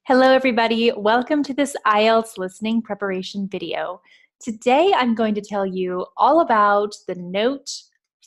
Hello everybody, welcome to this IELTS listening preparation video. Today I'm going to tell you all about the note,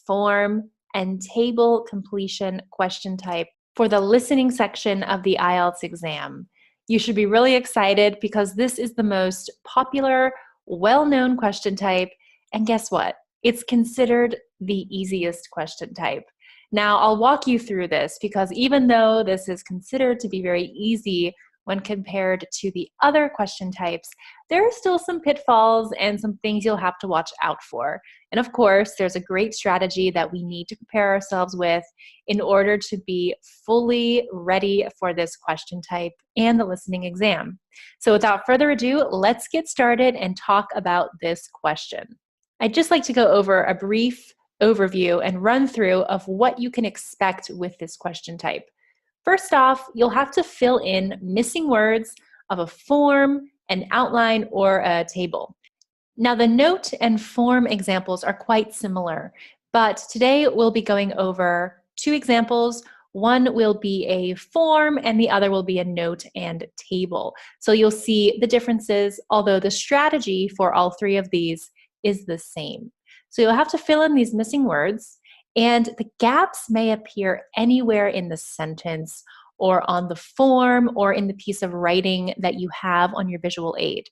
form, and table completion question type for the listening section of the IELTS exam. You should be really excited because this is the most popular, well-known question type, and guess what? It's considered the easiest question type. Now I'll walk you through this because even though this is considered to be very easy when compared to the other question types, there are still some pitfalls and some things you'll have to watch out for. And of course, there's a great strategy that we need to prepare ourselves with in order to be fully ready for this question type and the listening exam. So without further ado, let's get started and talk about this question. I'd just like to go over a brief overview and run through of what you can expect with this question type. First off, you'll have to fill in missing words of a form, an outline, or a table. Now, the note and form examples are quite similar, but today we'll be going over two examples. One will be a form and the other will be a note and table. So you'll see the differences, although the strategy for all three of these is the same. So you'll have to fill in these missing words, and the gaps may appear anywhere in the sentence or on the form or in the piece of writing that you have on your visual aid.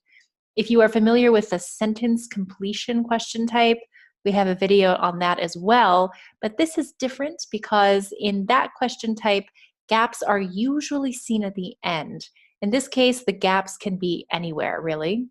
If you are familiar with the sentence completion question type, we have a video on that as well, but this is different because in that question type, gaps are usually seen at the end. In this case, the gaps can be anywhere, really.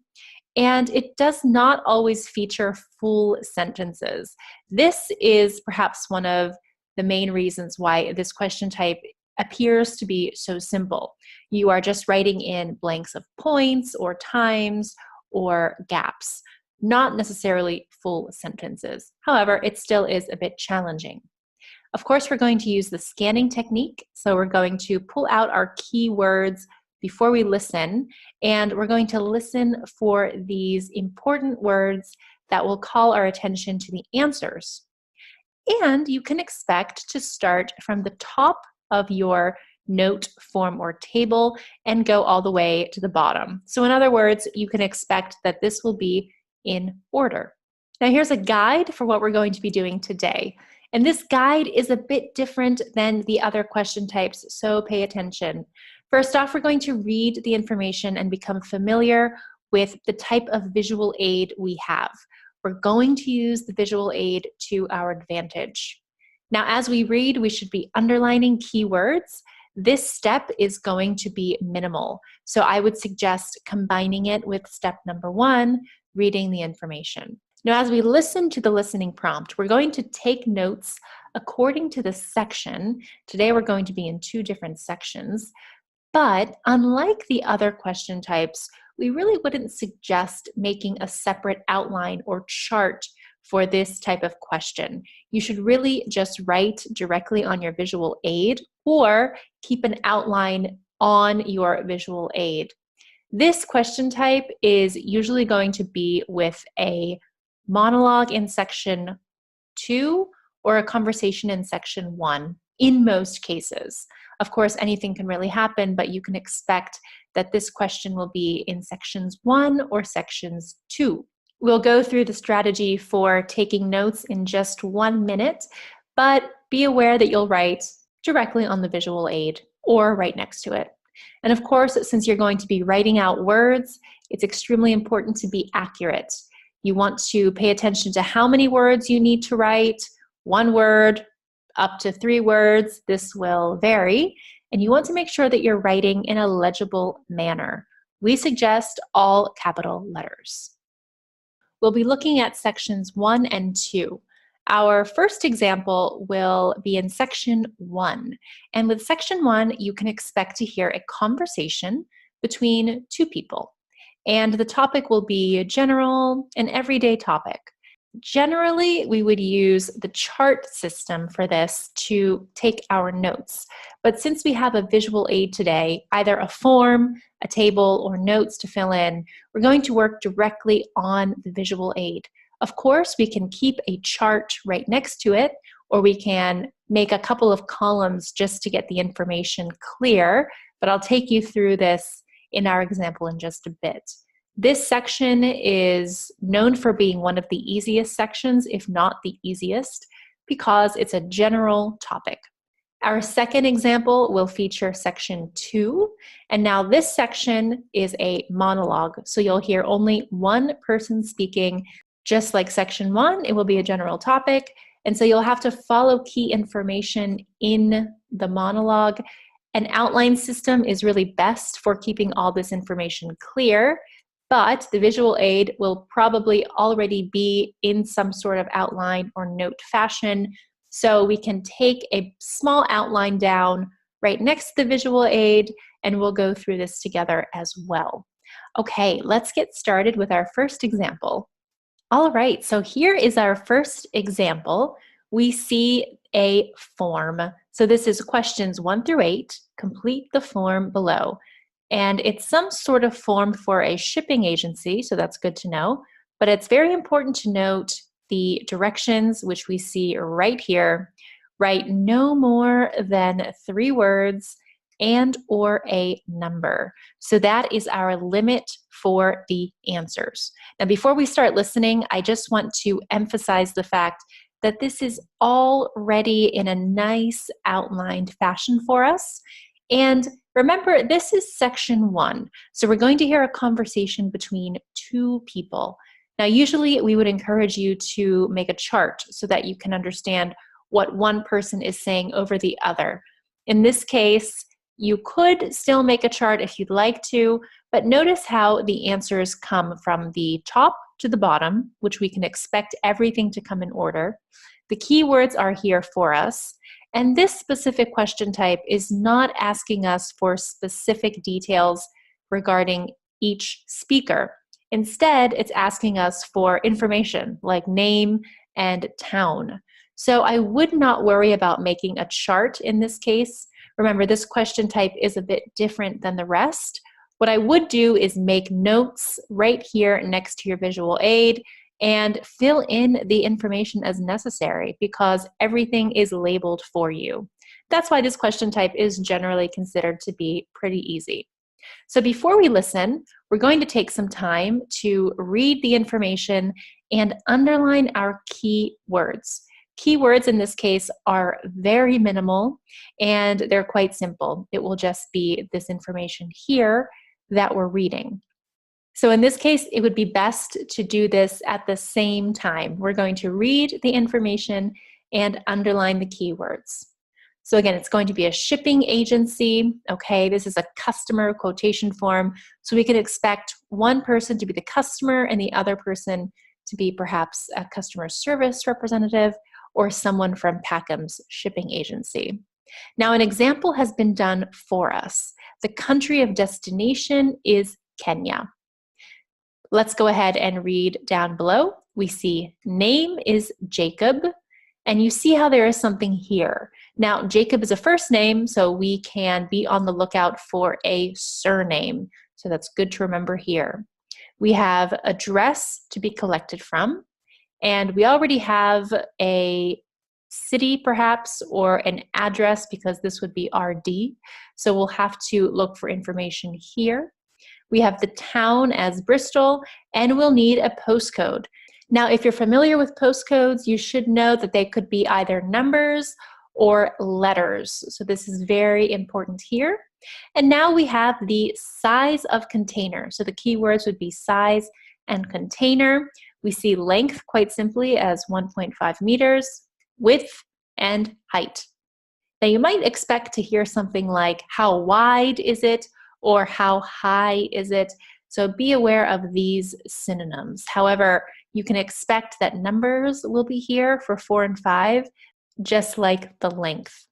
And it does not always feature full sentences. This is perhaps one of the main reasons why this question type appears to be so simple. You are just writing in blanks of points or times or gaps, not necessarily full sentences. However, it still is a bit challenging. Of course, we're going to use the scanning technique. So we're going to pull out our keywords before we listen, and we're going to listen for these important words that will call our attention to the answers. And you can expect to start from the top of your note, form, or table and go all the way to the bottom. So in other words, you can expect that this will be in order. Now here's a guide for what we're going to be doing today. And this guide is a bit different than the other question types, so pay attention. First off, we're going to read the information and become familiar with the type of visual aid we have. We're going to use the visual aid to our advantage. Now, as we read, we should be underlining keywords. This step is going to be minimal. So I would suggest combining it with step number 1, reading the information. Now, as we listen to the listening prompt, we're going to take notes according to the section. Today, we're going to be in 2 different sections. But unlike the other question types, we really wouldn't suggest making a separate outline or chart for this type of question. You should really just write directly on your visual aid or keep an outline on your visual aid. This question type is usually going to be with a monologue in section 2 or a conversation in section 1 in most cases. Of course, anything can really happen, but you can expect that this question will be in sections 1 or sections 2. We'll go through the strategy for taking notes in just 1 minute, but be aware that you'll write directly on the visual aid or right next to it. And of course, since you're going to be writing out words, it's extremely important to be accurate. You want to pay attention to how many words you need to write, 1 word, up to 3 words. This will vary. And you want to make sure that you're writing in a legible manner. We suggest all capital letters. We'll be looking at sections 1 and 2. Our first example will be in section 1. And with section 1, you can expect to hear a conversation between 2 people. And the topic will be a general and everyday topic. Generally, we would use the chart system for this to take our notes. But since we have a visual aid today, either a form, a table, or notes to fill in, we're going to work directly on the visual aid. Of course, we can keep a chart right next to it, or we can make a couple of columns just to get the information clear, but I'll take you through this in our example in just a bit. This section is known for being one of the easiest sections, if not the easiest, because it's a general topic. Our second example will feature section 2, and now this section is a monologue, so you'll hear only one person speaking. Just like section 1, it will be a general topic, and so you'll have to follow key information in the monologue. An outline system is really best for keeping all this information clear, but the visual aid will probably already be in some sort of outline or note fashion. So we can take a small outline down right next to the visual aid, and we'll go through this together as well. Okay, let's get started with our first example. All right, so here is our first example. We see a form. So this is questions 1 through 8. Complete the form below. And it's some sort of form for a shipping agency, so that's good to know. But it's very important to note the directions, which we see right here. Write no more than 3 words and or a number. So that is our limit for the answers. Now, before we start listening, I just want to emphasize the fact that this is already in a nice outlined fashion for us. And remember, this is section 1. So we're going to hear a conversation between 2 people. Now, usually we would encourage you to make a chart so that you can understand what one person is saying over the other. In this case, you could still make a chart if you'd like to, but notice how the answers come from the top to the bottom, which we can expect everything to come in order. The keywords are here for us, and this specific question type is not asking us for specific details regarding each speaker. Instead, it's asking us for information like name and town. So I would not worry about making a chart in this case. Remember, this question type is a bit different than the rest. What I would do is make notes right here next to your visual aid and fill in the information as necessary because everything is labeled for you. That's why this question type is generally considered to be pretty easy. So before we listen, we're going to take some time to read the information and underline our key words. Keywords in this case are very minimal and they're quite simple. It will just be this information here that we're reading. So in this case, it would be best to do this at the same time. We're going to read the information and underline the keywords. So again, it's going to be a shipping agency. Okay, this is a customer quotation form. So we could expect one person to be the customer and the other person to be perhaps a customer service representative or someone from Packham's shipping agency. Now, an example has been done for us. The country of destination is Kenya. Let's go ahead and read down below. We see name is Jacob, and you see how there is something here. Now, Jacob is a first name, so we can be on the lookout for a surname. So that's good to remember here. We have address to be collected from, and we already have a city perhaps or an address because this would be RD. So we'll have to look for information here. We have the town as Bristol, and we'll need a postcode. Now, if you're familiar with postcodes, you should know that they could be either numbers or letters. So this is very important here. And now we have the size of container. So the keywords would be size and container. We see length quite simply as 1.5 meters, width and height. Now you might expect to hear something like how wide is it or how high is it? So be aware of these synonyms. However, you can expect that numbers will be here for 4 and 5, just like the length.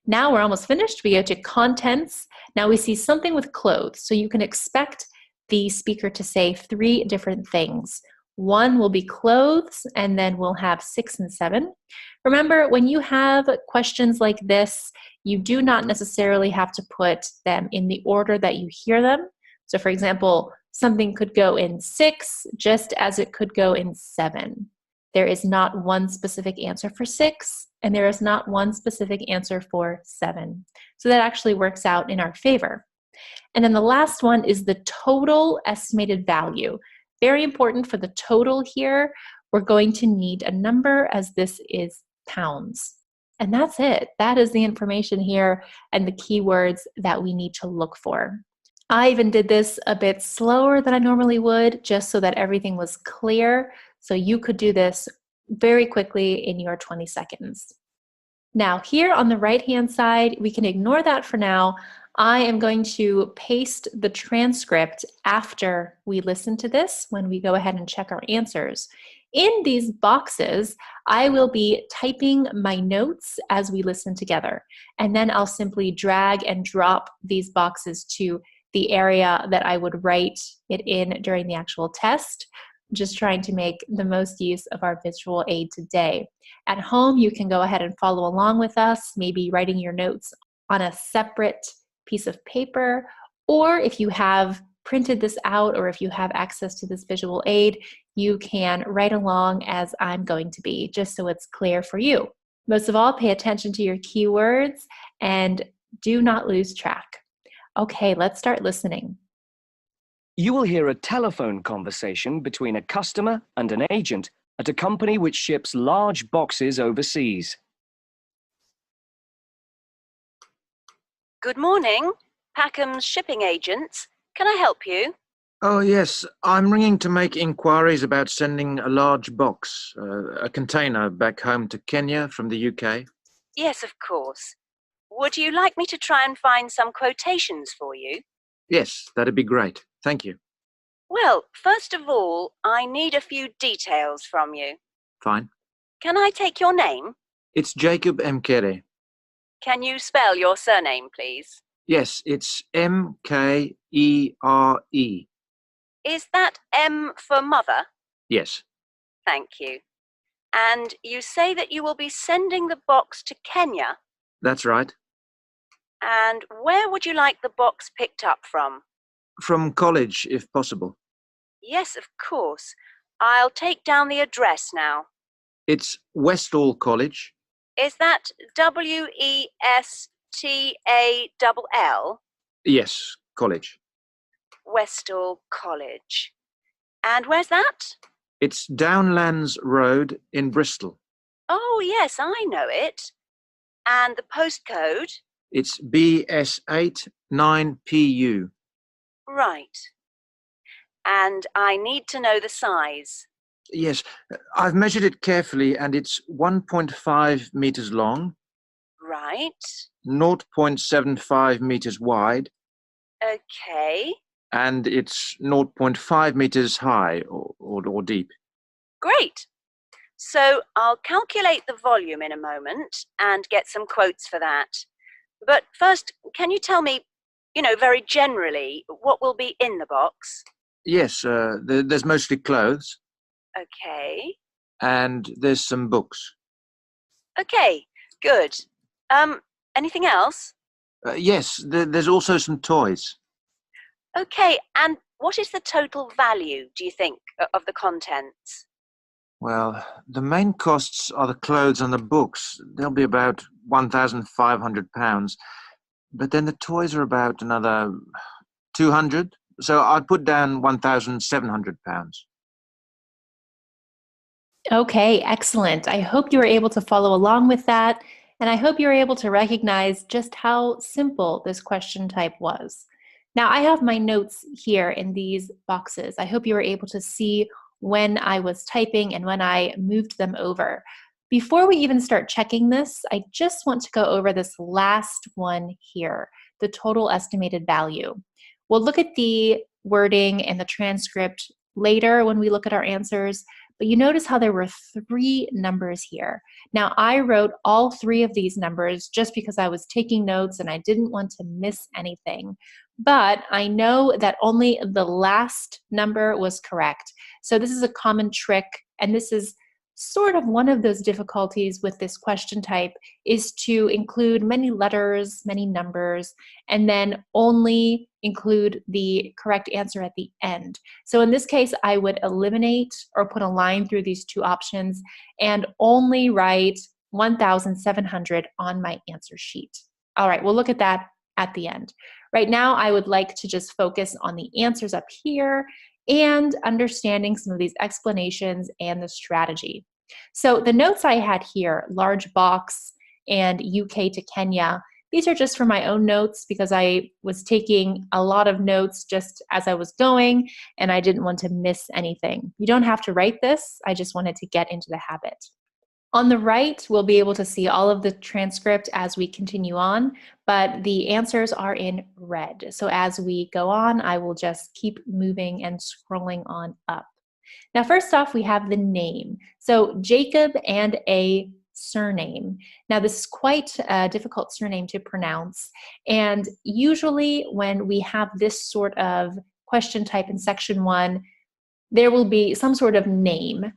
Now we're almost finished. We go to contents. Now we see something with clothes. So you can expect the speaker to say 3 different things. 1 will be clothes, and then we'll have 6 and 7. Remember, when you have questions like this, you do not necessarily have to put them in the order that you hear them. So for example, something could go in 6 just as it could go in 7. There is not one specific answer for 6, and there is not one specific answer for 7. So that actually works out in our favor. And then the last one is the total estimated value. Very important for the total here. We're going to need a number, as this is pounds. And that's it. That is the information here and the keywords that we need to look for. I even did this a bit slower than I normally would, just so that everything was clear. So you could do this very quickly in your 20 seconds. Now here on the right-hand side, we can ignore that for now. I am going to paste the transcript after we listen to this when we go ahead and check our answers. In these boxes, I will be typing my notes as we listen together, and then I'll simply drag and drop these boxes to the area that I would write it in during the actual test. Just trying to make the most use of our visual aid today. At home, you can go ahead and follow along with us, maybe writing your notes on a separate piece of paper, or if you have printed this out or if you have access to this visual aid, you can write along as I'm going to be, just so it's clear for you. Most of all, pay attention to your keywords and do not lose track. Okay, let's start listening. You will hear a telephone conversation between a customer and an agent at a company which ships large boxes overseas. Good morning, Packham's shipping agents. Can I help you? Oh, yes. I'm ringing to make inquiries about sending a large box, a container, back home to Kenya from the UK. Yes, of course. Would you like me to try and find some quotations for you? Yes, that'd be great. Thank you. Well, first of all, I need a few details from you. Fine. Can I take your name? It's Jacob Mkere. Can you spell your surname, please? Yes, it's Mkere. Is that M for mother? Yes, Thank you. And you say that you will be sending the box to Kenya. that's right. And where would you like the box picked up from? From college, if possible. Yes, of course. I'll take down the address now. It's Westall College. Is that Westall? Yes, college. Westall College. And where's that? It's Downlands Road in Bristol. Oh, yes, I know it. And the postcode? It's BS8 9PU. Right. And I need to know the size. Yes, I've measured it carefully and it's 1.5 meters long, Right. 0.75 meters wide, Okay. and it's 0.5 meters high or deep. Great. So I'll calculate the volume in a moment and get some quotes for that. But first, can you tell me, very generally, what will be in the box? Yes, there's mostly clothes Okay. and there's some books. Okay, good. Anything else? Yes, there's also some toys. Okay, and what is the total value, do you think, of the contents? Well, the main costs are the clothes and the books. They'll be about £1,500. But then the toys are about another 200. So I'd put down £1,700. Okay, excellent. I hope you were able to follow along with that, and I hope you were able to recognize just how simple this question type was. Now, I have my notes here in these boxes. I hope you were able to see when I was typing and when I moved them over. Before we even start checking this, I just want to go over this last one here, the total estimated value. We'll look at the wording and the transcript later when we look at our answers, but you notice how there were 3 numbers here. Now, I wrote all 3 of these numbers just because I was taking notes and I didn't want to miss anything. But I know that only the last number was correct. So this is a common trick, and this is sort of one of those difficulties with this question type, is to include many letters, many numbers, and then only include the correct answer at the end. So in this case, I would eliminate or put a line through these 2 options and only write 1,700 on my answer sheet. All right, we'll look at that at the end. Right now, I would like to just focus on the answers up here and understanding some of these explanations and the strategy. So the notes I had here, large box and UK to Kenya, these are just for my own notes because I was taking a lot of notes just as I was going and I didn't want to miss anything. You don't have to write this. I just wanted to get into the habit. On the right, we'll be able to see all of the transcript as we continue on, but the answers are in red. So as we go on, I will just keep moving and scrolling on up. Now, first off, we have the name. So Jacob and a surname. Now, this is quite a difficult surname to pronounce. And usually when we have this sort of question type in section 1, there will be some sort of name.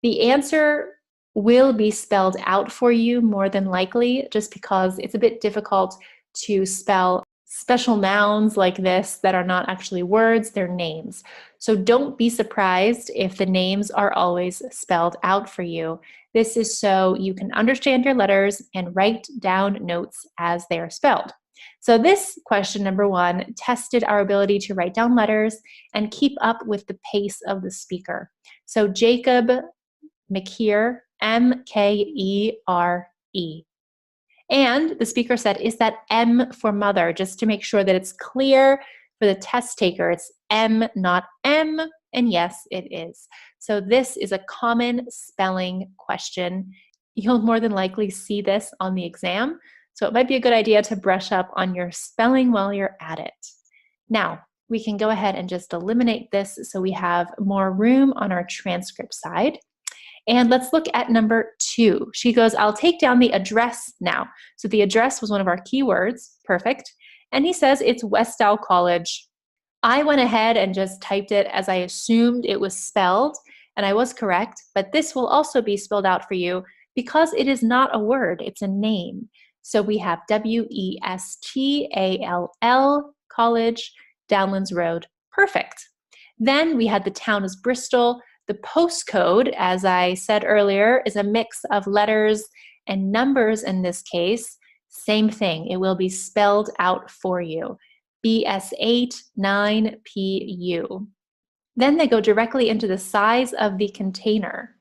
The answer will be spelled out for you more than likely, just because it's a bit difficult to spell special nouns like this that are not actually words, they're names. So don't be surprised if the names are always spelled out for you. This is so you can understand your letters and write down notes as they are spelled. So this question, number 1, tested our ability to write down letters and keep up with the pace of the speaker. So Jacob Mkere, Mkere. And the speaker said, is that M for mother? Just to make sure that it's clear for the test taker, it's M, not M. And yes, it is. So this is a common spelling question. You'll more than likely see this on the exam. So it might be a good idea to brush up on your spelling while you're at it. Now, we can go ahead and just eliminate this so we have more room on our transcript side. And let's look at number 2. She goes, I'll take down the address now. So the address was one of our keywords. Perfect. And he says it's Westall College. I went ahead and just typed it as I assumed it was spelled, and I was correct, but this will also be spelled out for you because it is not a word, it's a name. So we have Westall College, Downlands Road. Perfect. Then we had the town as Bristol. The postcode, as I said earlier, is a mix of letters and numbers in this case. Same thing, it will be spelled out for you. BS89PU. Then they go directly into the size of the container.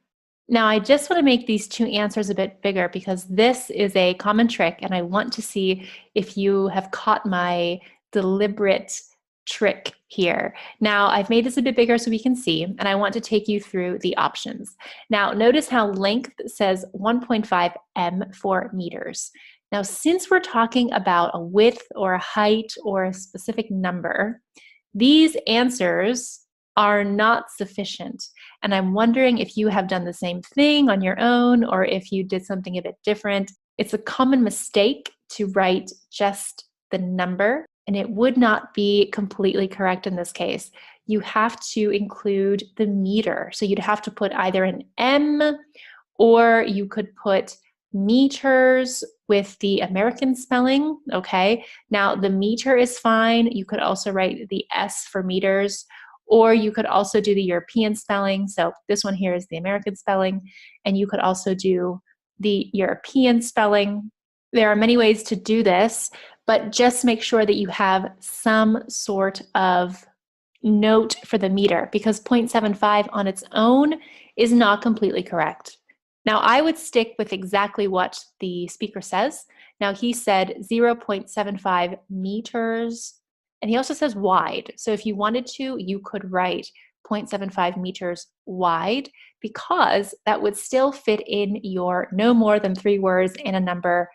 Now, I just want to make these 2 answers a bit bigger because this is a common trick, and I want to see if you have caught my deliberate trick here. Now, I've made this a bit bigger so we can see, and I want to take you through the options. Now, notice how length says 1.5 m for meters. Now, since we're talking about a width or a height or a specific number, these answers are not sufficient. And I'm wondering if you have done the same thing on your own or if you did something a bit different. It's a common mistake to write just the number, and it would not be completely correct in this case. You have to include the meter. So you'd have to put either an M, or you could put meters with the American spelling, okay? Now the meter is fine. You could also write the S for meters, or you could also do the European spelling. So this one here is the American spelling, and you could also do the European spelling. There are many ways to do this, but just make sure that you have some sort of note for the meter, because 0.75 on its own is not completely correct. Now, I would stick with exactly what the speaker says. Now, he said 0.75 meters, and he also says wide. So if you wanted to, you could write 0.75 meters wide, because that would still fit in your no more than 3 words and a number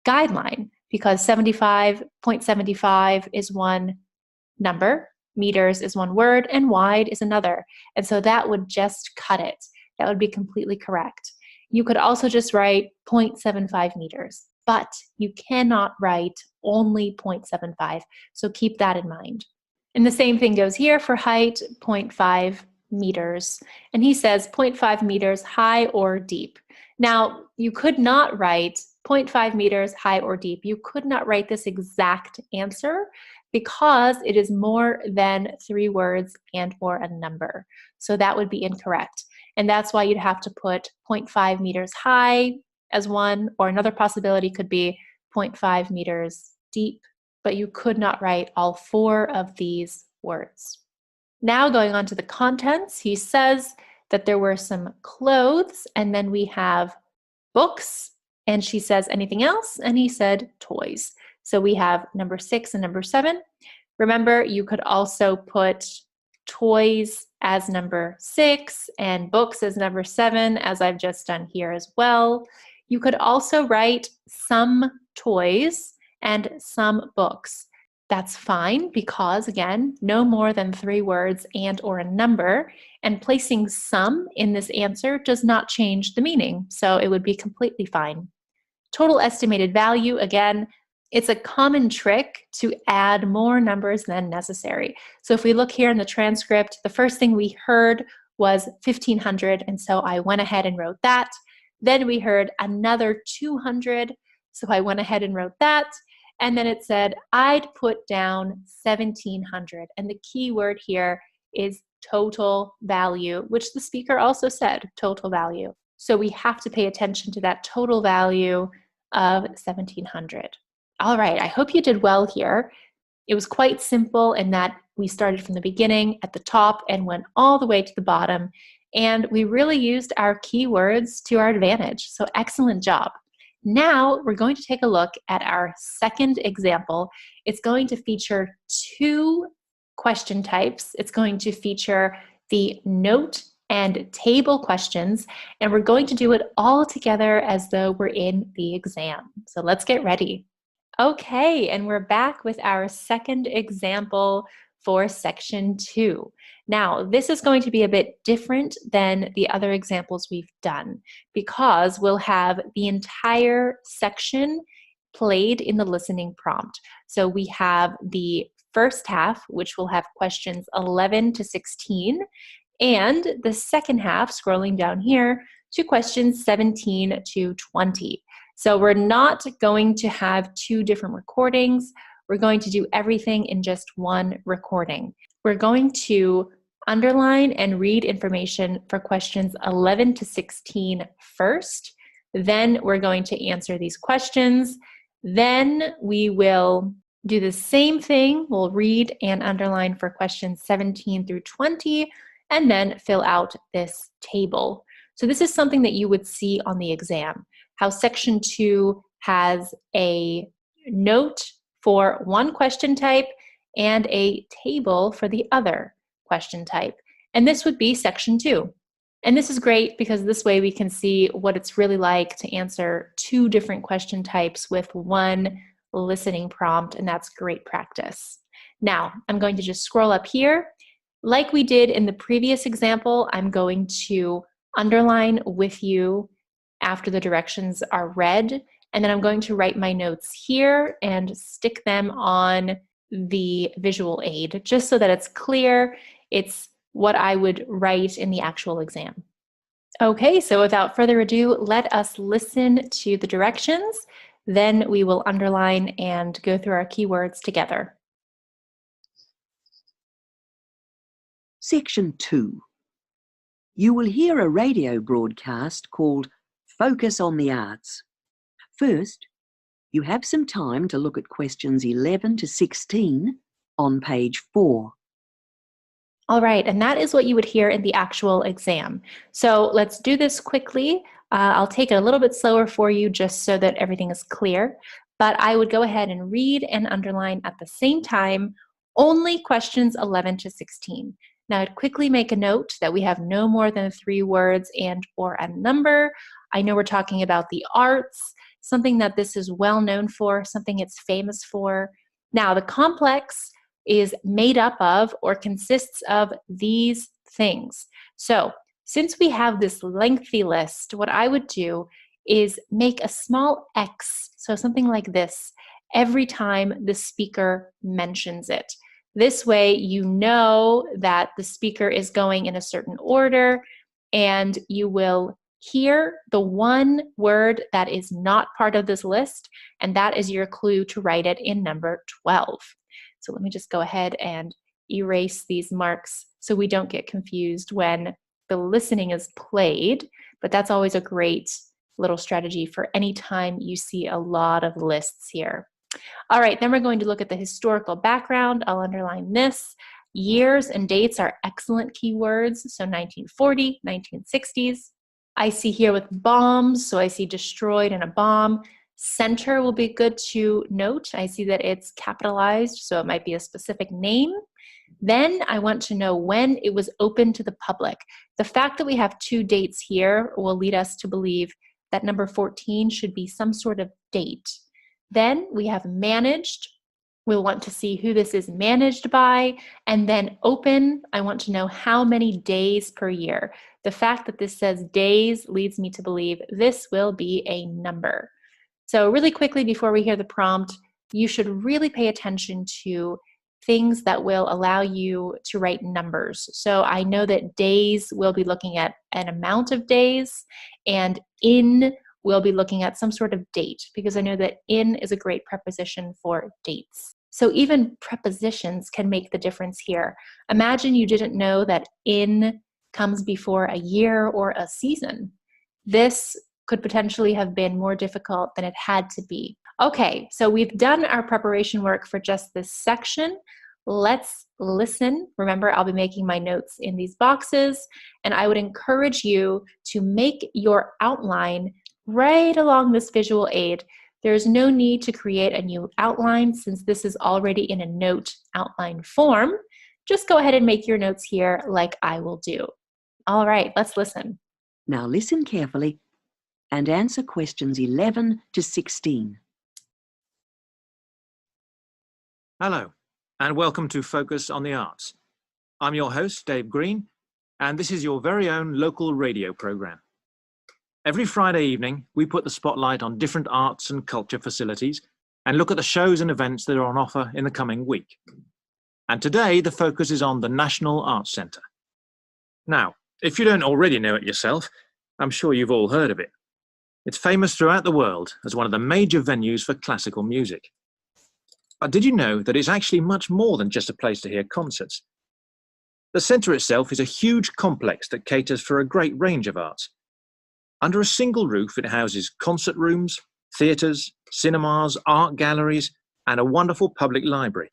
guideline, because 0.75 is one number, meters is one word, and wide is another. And so that would just cut it. That would be completely correct. You could also just write 0.75 meters, but you cannot write only 0.75. So keep that in mind. And the same thing goes here for height, 0.5 meters. And he says 0.5 meters high or deep. Now, you could not write 0.5 meters high or deep. You could not write this exact answer because it is more than 3 words and or a number. So that would be incorrect. And that's why you'd have to put 0.5 meters high as one, or another possibility could be 0.5 meters deep. but you could not write all 4 of these words. Now going on to the contents, he says that there were some clothes, and then we have books, and she says anything else, and he said toys. So we have number 6 and number 7. Remember, you could also put toys as number 6 and books as number 7, as I've just done here as well. You could also write some toys and some books. That's fine because, again, no more than 3 words and or a number, and placing some in this answer does not change the meaning, so it would be completely fine. Total estimated value, again, it's a common trick to add more numbers than necessary. So if we look here in the transcript, the first thing we heard was 1,500, and so I went ahead and wrote that. Then we heard another 200, so I went ahead and wrote that. And then it said, I'd put down 1,700. And the key word here is total value, which the speaker also said, total value. So we have to pay attention to that total value of 1,700. All right, I hope you did well here. It was quite simple in that we started from the beginning at the top and went all the way to the bottom. And we really used our keywords to our advantage. So excellent job. Now we're going to take a look at our second example. It's going to feature 2 question types. It's going to feature the note and table questions, and we're going to do it all together as though we're in the exam. So let's get ready. Okay, and we're back with our second example for section 2. Now, this is going to be a bit different than the other examples we've done because we'll have the entire section played in the listening prompt. So we have the first half, which will have questions 11 to 16, and the second half, scrolling down here, to questions 17 to 20. So we're not going to have 2 different recordings. We're going to do everything in just one recording. We're going to underline and read information for questions 11 to 16 first. Then we're going to answer these questions. Then we will do the same thing. We'll read and underline for questions 17 through 20, and then fill out this table. So this is something that you would see on the exam, how section 2 has a note for one question type and a table for the other question type. And this would be section 2. And this is great because this way we can see what it's really like to answer 2 different question types with one listening prompt, and that's great practice. Now, I'm going to just scroll up here. Like we did in the previous example, I'm going to underline with you after the directions are read, and then I'm going to write my notes here and stick them on the visual aid, just so that it's clear it's what I would write in the actual exam. Okay, so without further ado, let us listen to the directions. Then we will underline and go through our keywords together. Section 2. You will hear a radio broadcast called Focus on the Arts. First, you have some time to look at questions 11 to 16 on page 4. All right, and that is what you would hear in the actual exam. So let's do this quickly. I'll take it a little bit slower for you just so that everything is clear, but I would go ahead and read and underline at the same time only questions 11 to 16. Now I'd quickly make a note that we have no more than 3 words and or a number. I know we're talking about the arts, something that this is well known for, something it's famous for. Now the complex is made up of or consists of these things. So since we have this lengthy list, what I would do is make a small X, so something like this, every time the speaker mentions it. This way you know that the speaker is going in a certain order, and you will hear the one word that is not part of this list, and that is your clue to write it in number 12. So let me just go ahead and erase these marks so we don't get confused when the listening is played, but that's always a great little strategy for any time you see a lot of lists here. All right, then we're going to look at the historical background. I'll underline this. Years and dates are excellent keywords, so 1940, 1960s. I see here with bombs, so I see destroyed in a bomb. Center will be good to note. I see that it's capitalized, so it might be a specific name. Then I want to know when it was open to the public. The fact that we have two dates here will lead us to believe that number 14 should be some sort of date. Then we have managed. We'll want to see who this is managed by. And then open, I want to know how many days per year. The fact that this says days leads me to believe this will be a number. So really quickly before we hear the prompt, you should really pay attention to things that will allow you to write numbers. So I know that days, we'll be looking at an amount of days, and in, we'll be looking at some sort of date, because I know that in is a great preposition for dates. So even prepositions can make the difference here. Imagine you didn't know that in comes before a year or a season. This could potentially have been more difficult than it had to be. Okay, so we've done our preparation work for just this section. Let's listen. Remember, I'll be making my notes in these boxes, and I would encourage you to make your outline right along this visual aid. There's no need to create a new outline since this is already in a note outline form. Just go ahead and make your notes here like I will do. All right, let's listen. Now listen carefully and answer questions 11 to 16. Hello, and welcome to Focus on the Arts. I'm your host, Dave Green, and this is your very own local radio program. Every Friday evening, we put the spotlight on different arts and culture facilities and look at the shows and events that are on offer in the coming week. And today, the focus is on the National Arts Centre. Now, if you don't already know it yourself, I'm sure you've all heard of it. It's famous throughout the world as one of the major venues for classical music. But did you know that it's actually much more than just a place to hear concerts? The centre itself is a huge complex that caters for a great range of arts. Under a single roof, it houses concert rooms, theatres, cinemas, art galleries, and a wonderful public library,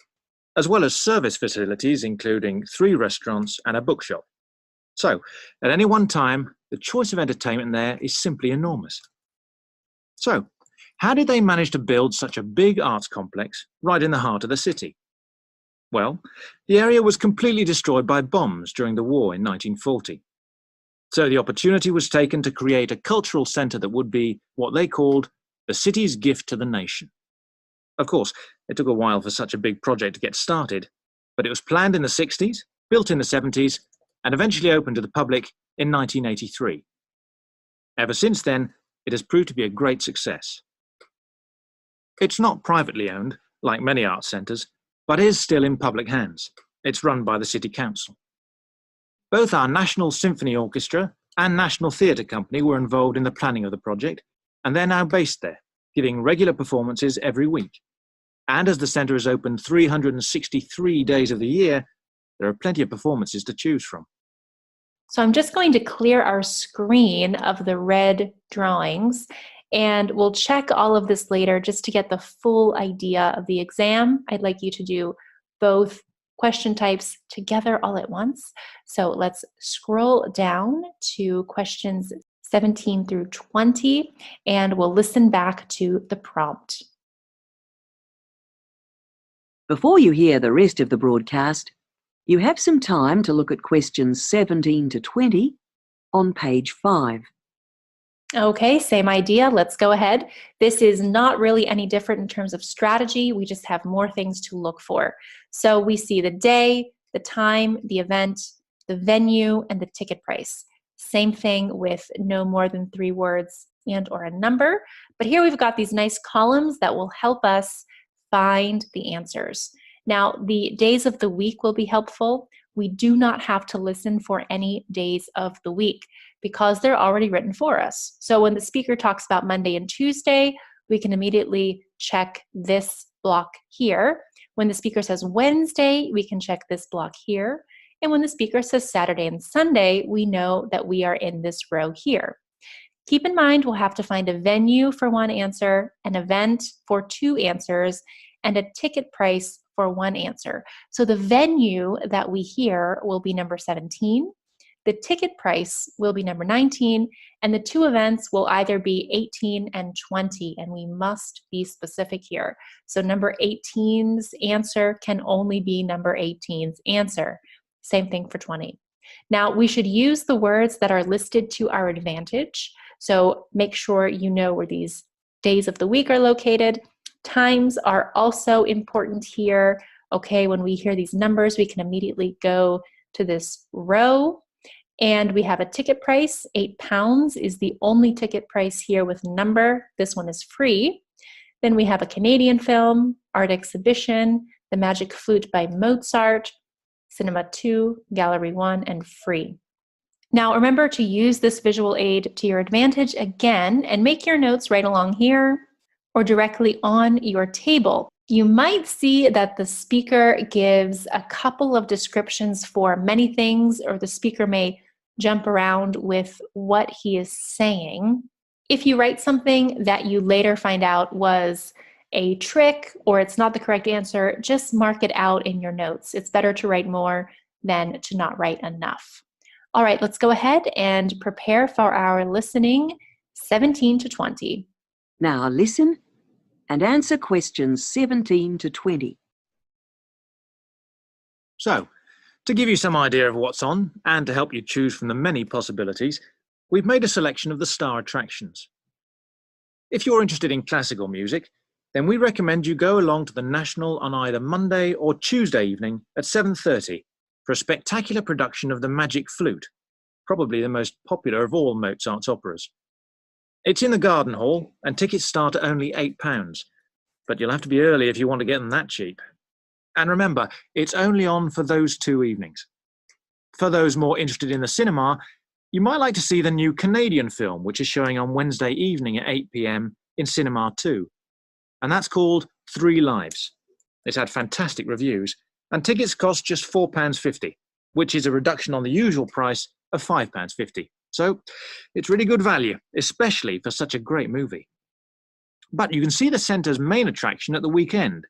as well as service facilities including 3 restaurants and a bookshop. So, at any one time, the choice of entertainment there is simply enormous. So, how did they manage to build such a big arts complex right in the heart of the city? Well, the area was completely destroyed by bombs during the war in 1940. So the opportunity was taken to create a cultural centre that would be what they called the city's gift to the nation. Of course, it took a while for such a big project to get started, but it was planned in the 60s, built in the 70s, and eventually opened to the public in 1983. Ever since then, it has proved to be a great success. It's not privately owned, like many arts centres, but is still in public hands. It's run by the City Council. Both our National Symphony Orchestra and National Theatre Company were involved in the planning of the project, and they're now based there, giving regular performances every week. And as the centre is open 363 days of the year, there are plenty of performances to choose from. So I'm just going to clear our screen of the red drawings, and we'll check all of this later just to get the full idea of the exam. I'd like you to do both question types together all at once. So let's scroll down to questions 17 through 20, and we'll listen back to the prompt. Before you hear the rest of the broadcast, you have some time to look at questions 17 to 20 on page 5. Okay, same idea. Let's go ahead. This is not really any different in terms of strategy. We just have more things to look for. So we see the day, the time, the event, the venue, and the ticket price. Same thing with no more than 3 words and or a number. But here we've got these nice columns that will help us find the answers. Now, the days of the week will be helpful. We do not have to listen for any days of the week because they're already written for us. So when the speaker talks about Monday and Tuesday, we can immediately check this block here. When the speaker says Wednesday, we can check this block here. And when the speaker says Saturday and Sunday, we know that we are in this row here. Keep in mind we'll have to find a venue for one answer, an event for two answers, and a ticket price for one answer. So the venue that we hear will be number 17, the ticket price will be number 19, and the two events will either be 18 and 20, and we must be specific here. So number 18's answer can only be number 18's answer. Same thing for 20. Now, we should use the words that are listed to our advantage. So make sure you know where these days of the week are located. Times are also important here. Okay, when we hear these numbers, we can immediately go to this row. And we have a ticket price. £8 is the only ticket price here with number. This one is free. Then we have a Canadian film, art exhibition, The Magic Flute by Mozart, Cinema 2, Gallery 1, and free. Now remember to use this visual aid to your advantage again and make your notes right along here or directly on your table. You might see that the speaker gives a couple of descriptions for many things, or the speaker may jump around with what he is saying. If you write something that you later find out was a trick or it's not the correct answer, just mark it out in your notes. It's better to write more than to not write enough. All right, let's go ahead and prepare for our listening 17 to 20. Now listen and answer questions 17 to 20. So, to give you some idea of what's on, and to help you choose from the many possibilities, we've made a selection of the star attractions. If you're interested in classical music, then we recommend you go along to the National on either Monday or Tuesday evening at 7:30 for a spectacular production of The Magic Flute, probably the most popular of all Mozart's operas. It's in the Garden Hall, and tickets start at only £8, but you'll have to be early if you want to get them that cheap. And remember, it's only on for those 2 evenings. For those more interested in the cinema, you might like to see the new Canadian film, which is showing on Wednesday evening at 8 p.m. in Cinema 2. And that's called 3 Lives. It's had fantastic reviews, and tickets cost just £4.50, which is a reduction on the usual price of £5.50. So it's really good value, especially for such a great movie. But you can see the centre's main attraction at the weekend,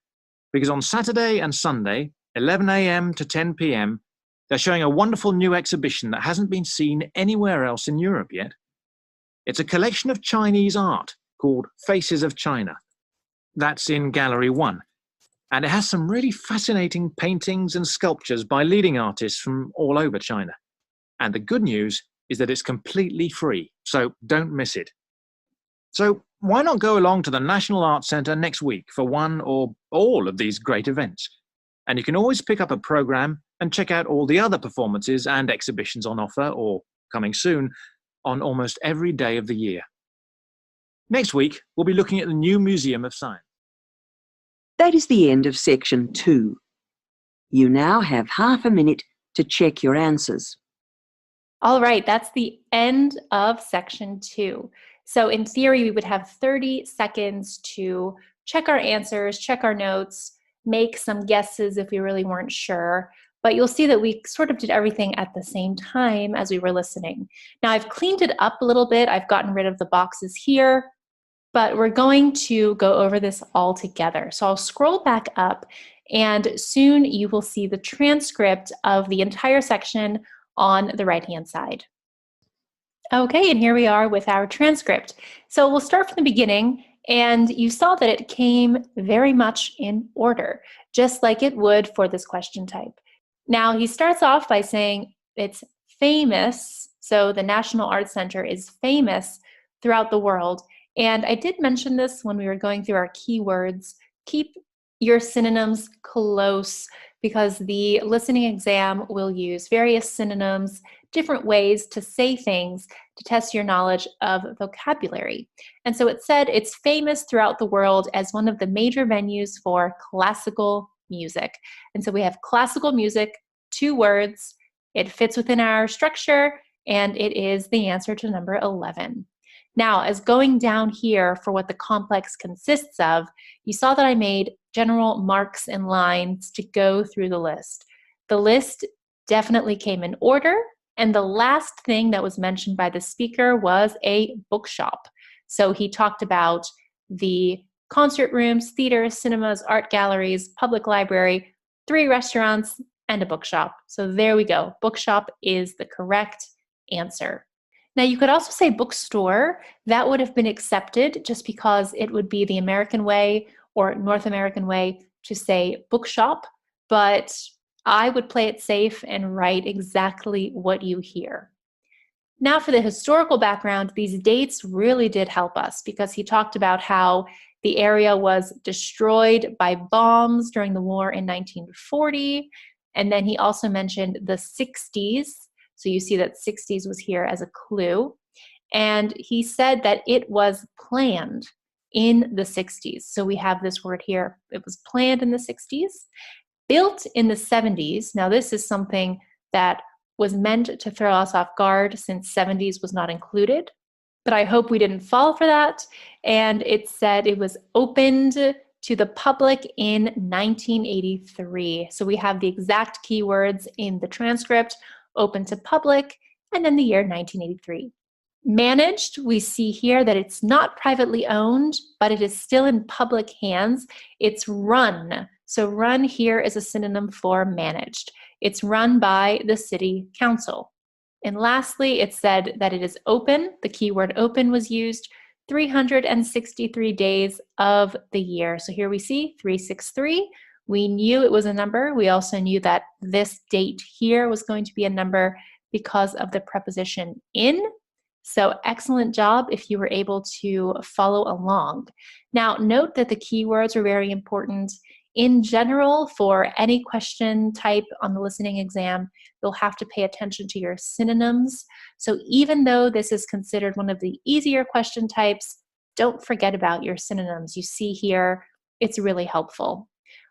because on Saturday and Sunday, 11 a.m. to 10 p.m, they're showing a wonderful new exhibition that hasn't been seen anywhere else in Europe yet. It's a collection of Chinese art called Faces of China. That's in Gallery 1. And it has some really fascinating paintings and sculptures by leading artists from all over China. And the good news is that it's completely free, so don't miss it. So why not go along to the National Arts Centre next week for one or all of these great events? And you can always pick up a programme and check out all the other performances and exhibitions on offer, or coming soon, on almost every day of the year. Next week, we'll be looking at the new Museum of Science. That is the end of section 2. You now have half a minute to check your answers. All right, that's the end of section 2. So in theory, we would have 30 seconds to check our answers, check our notes, make some guesses if we really weren't sure. But you'll see that we sort of did everything at the same time as we were listening. Now I've cleaned it up a little bit. I've gotten rid of the boxes here, but we're going to go over this all together. So I'll scroll back up, and soon you will see the transcript of the entire section on the right-hand side. Okay, and here we are with our transcript. So we'll start from the beginning, and you saw that it came very much in order, just like it would for this question type. Now he starts off by saying it's famous, so the National Arts Center is famous throughout the world. And I did mention this when we were going through our keywords. Keep your synonyms close, because the listening exam will use various synonyms, different ways to say things to test your knowledge of vocabulary. And so it said it's famous throughout the world as one of the major venues for classical music. And so we have classical music, 2 words. It fits within our structure, and it is the answer to number 11. Now, as going down here for what the complex consists of, you saw that I made general marks and lines to go through the list. The list definitely came in order, And the last thing that was mentioned by the speaker was a bookshop. So he talked about the concert rooms, theaters, cinemas, art galleries, public library, 3 restaurants, and a bookshop. So there we go. Bookshop is the correct answer. Now you could also say bookstore. That would have been accepted just because it would be the American way or North American way to say bookshop, but I would play it safe and write exactly what you hear. Now for the historical background, these dates really did help us because he talked about how the area was destroyed by bombs during the war in 1940. And then he also mentioned the 60s. So you see that 60s was here as a clue. And he said that it was planned in the 60s. So we have this word here. It was planned in the 60s, built in the 70s. Now this is something that was meant to throw us off guard since 70s was not included, but I hope we didn't fall for that. And it said it was opened to the public in 1983. So we have the exact keywords in the transcript, open to public, and then the year 1983. Managed, we see here that it's not privately owned, but it is still in public hands. It's run. So run here is a synonym for managed. It's run by the city council. And lastly, it said that it is open. The keyword open was used 363 days of the year. So here we see 363. We knew it was a number. We also knew that this date here was going to be a number because of the preposition in. So excellent job if you were able to follow along. Now note that the keywords are very important. In general, for any question type on the listening exam, you'll have to pay attention to your synonyms. So even though this is considered one of the easier question types, don't forget about your synonyms. You see here, it's really helpful.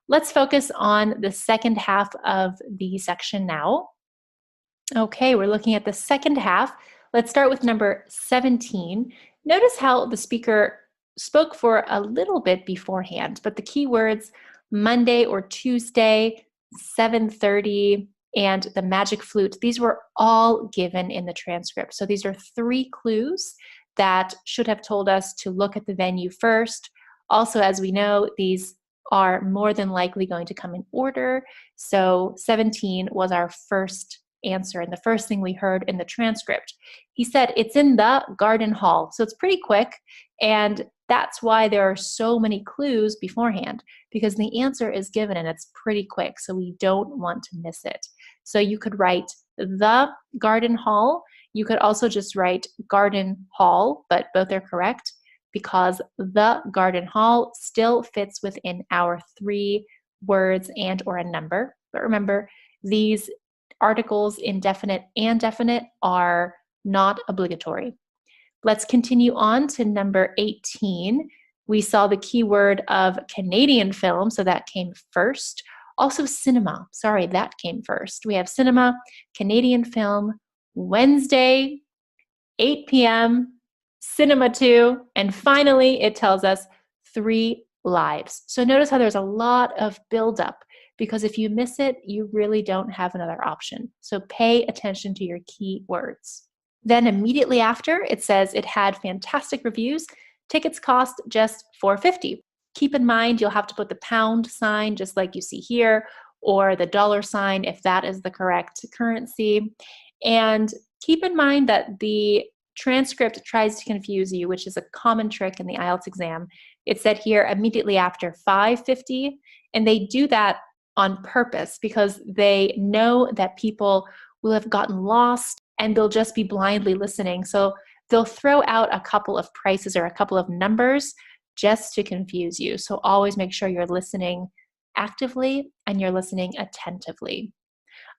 Let's focus on the second half of the section now. Okay, we're looking at the second half. Let's start with number 17. Notice how the speaker spoke for a little bit beforehand, but the keywords Monday or Tuesday, 7:30, and the magic flute, these were all given in the transcript. So these are 3 clues that should have told us to look at the venue first. Also, as we know, these are more than likely going to come in order. So 17 was our first answer and the first thing we heard in the transcript. He said it's in the garden hall. So it's pretty quick, and that's why there are so many clues beforehand, because the answer is given and it's pretty quick, so we don't want to miss it. So you could write the garden hall. You could also just write garden hall, but both are correct because the garden hall still fits within our 3 words and or a number. But remember, these articles indefinite and definite are not obligatory. Let's continue on to number 18. We saw the keyword of Canadian film, so that came first. Also cinema, sorry, that came first. We have cinema, Canadian film, Wednesday, 8 p.m., cinema 2, and finally it tells us 3 lives. So notice how there's a lot of buildup, because if you miss it, you really don't have another option. So pay attention to your key words. Then immediately after, it says it had fantastic reviews. Tickets cost just $4.50. Keep in mind, you'll have to put the pound sign just like you see here, or the dollar sign if that is the correct currency. And keep in mind that the transcript tries to confuse you, which is a common trick in the IELTS exam. It said here immediately after $5.50, and they do that on purpose because they know that people will have gotten lost and they'll just be blindly listening. So they'll throw out a couple of prices or a couple of numbers just to confuse you. So always make sure you're listening actively and you're listening attentively.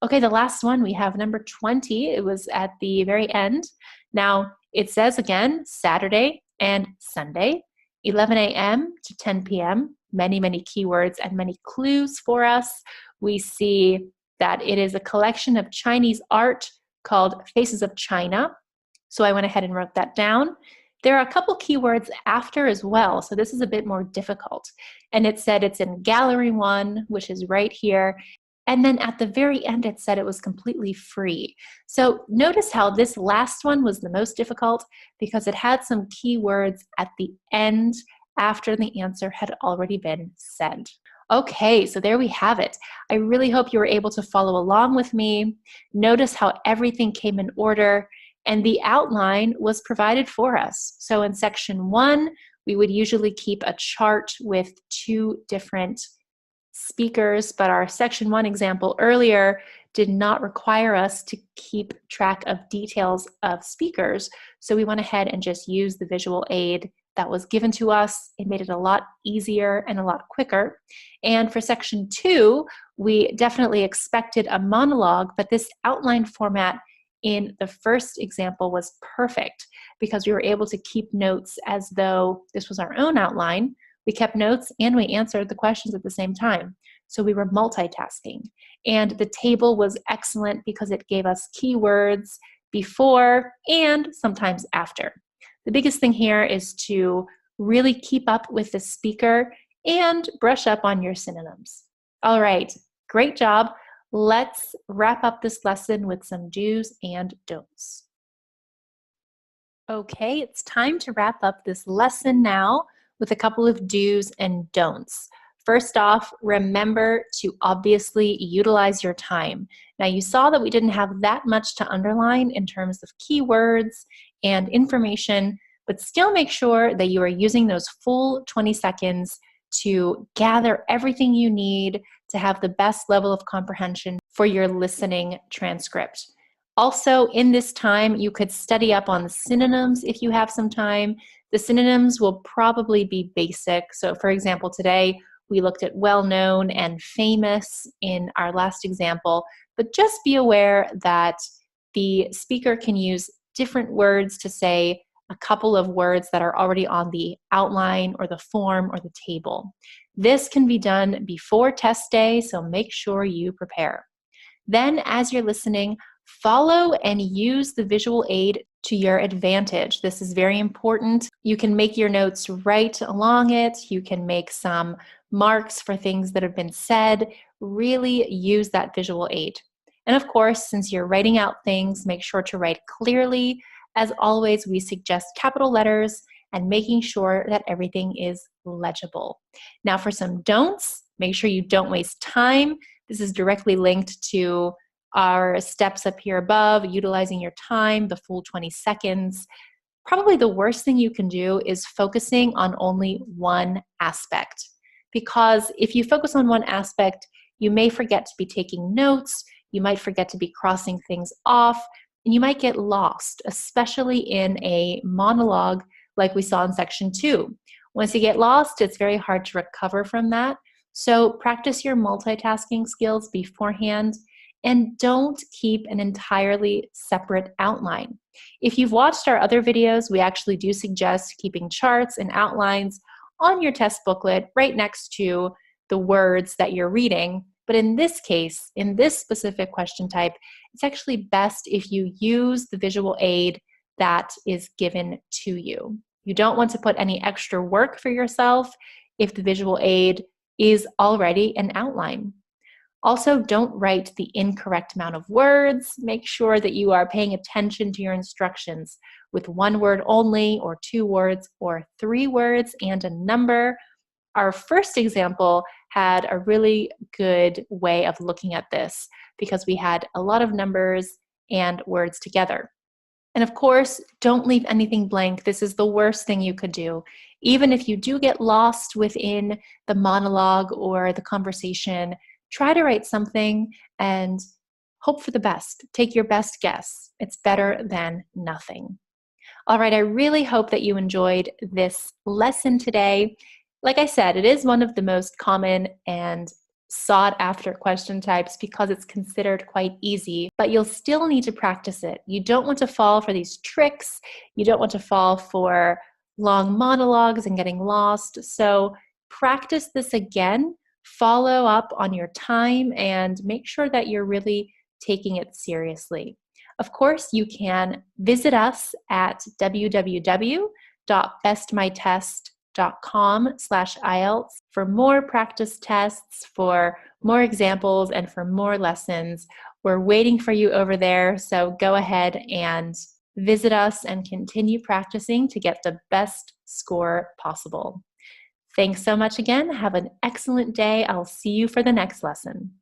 Okay, the last one, we have number 20. It was at the very end. Now, it says again, Saturday and Sunday, 11 a.m. to 10 p.m. Many, many keywords and many clues for us. We see that it is a collection of Chinese art called Faces of China. So I went ahead and wrote that down. There are a couple keywords after as well, so this is a bit more difficult. And it said it's in Gallery 1, which is right here. And then at the very end, it said it was completely free. So notice how this last one was the most difficult because it had some keywords at the end after the answer had already been said. Okay, so there we have it. I really hope you were able to follow along with me. Notice how everything came in order and the outline was provided for us. So in section 1, we would usually keep a chart with 2 different speakers, but our section 1 example earlier did not require us to keep track of details of speakers. So we went ahead and just used the visual aid that was given to us. It made it a lot easier and a lot quicker. And for section 2, we definitely expected a monologue, but this outline format in the first example was perfect because we were able to keep notes as though this was our own outline. We kept notes and we answered the questions at the same time. So we were multitasking. And the table was excellent because it gave us keywords before and sometimes after. The biggest thing here is to really keep up with the speaker and brush up on your synonyms. All right, great job. Let's wrap up this lesson with some do's and don'ts. Okay, it's time to wrap up this lesson now with a couple of do's and don'ts. First off, remember to obviously utilize your time. Now you saw that we didn't have that much to underline in terms of keywords and information, but still make sure that you are using those full 20 seconds to gather everything you need to have the best level of comprehension for your listening transcript. Also, in this time, you could study up on synonyms if you have some time. The synonyms will probably be basic. So for example, today we looked at well-known and famous in our last example, but just be aware that the speaker can use different words to say a couple of words that are already on the outline or the form or the table. This can be done before test day, so make sure you prepare. Then as you're listening, follow and use the visual aid to your advantage. This is very important. You can make your notes right along it. You can make some marks for things that have been said. Really use that visual aid. And of course, since you're writing out things, make sure to write clearly. As always, we suggest capital letters and making sure that everything is legible. Now for some don'ts, make sure you don't waste time. This is directly linked to our steps up here above, utilizing your time, the full 20 seconds. Probably the worst thing you can do is focusing on only one aspect. Because if you focus on one aspect, you may forget to be taking notes, you might forget to be crossing things off, and you might get lost, especially in a monologue like we saw in section 2. Once you get lost, it's very hard to recover from that. So practice your multitasking skills beforehand and don't keep an entirely separate outline. If you've watched our other videos, we actually do suggest keeping charts and outlines on your test booklet right next to the words that you're reading. But in this case, in this specific question type, it's actually best if you use the visual aid that is given to you. You don't want to put any extra work for yourself if the visual aid is already an outline. Also, don't write the incorrect amount of words. Make sure that you are paying attention to your instructions with 1 word only, or 2 words, or 3 words and a number. Our first example had a really good way of looking at this because we had a lot of numbers and words together. And of course, don't leave anything blank. This is the worst thing you could do. Even if you do get lost within the monologue or the conversation, try to write something and hope for the best. Take your best guess. It's better than nothing. All right, I really hope that you enjoyed this lesson today. Like I said, it is one of the most common and sought after question types because it's considered quite easy, but you'll still need to practice it. You don't want to fall for these tricks. You don't want to fall for long monologues and getting lost. So practice this again, follow up on your time, and make sure that you're really taking it seriously. Of course, you can visit us at www.bestmytest.com maximise.com/IELTS for more practice tests, for more examples, and for more lessons. We're waiting for you over there, so go ahead and visit us and continue practicing to get the best score possible. Thanks so much again. Have an excellent day. I'll see you for the next lesson.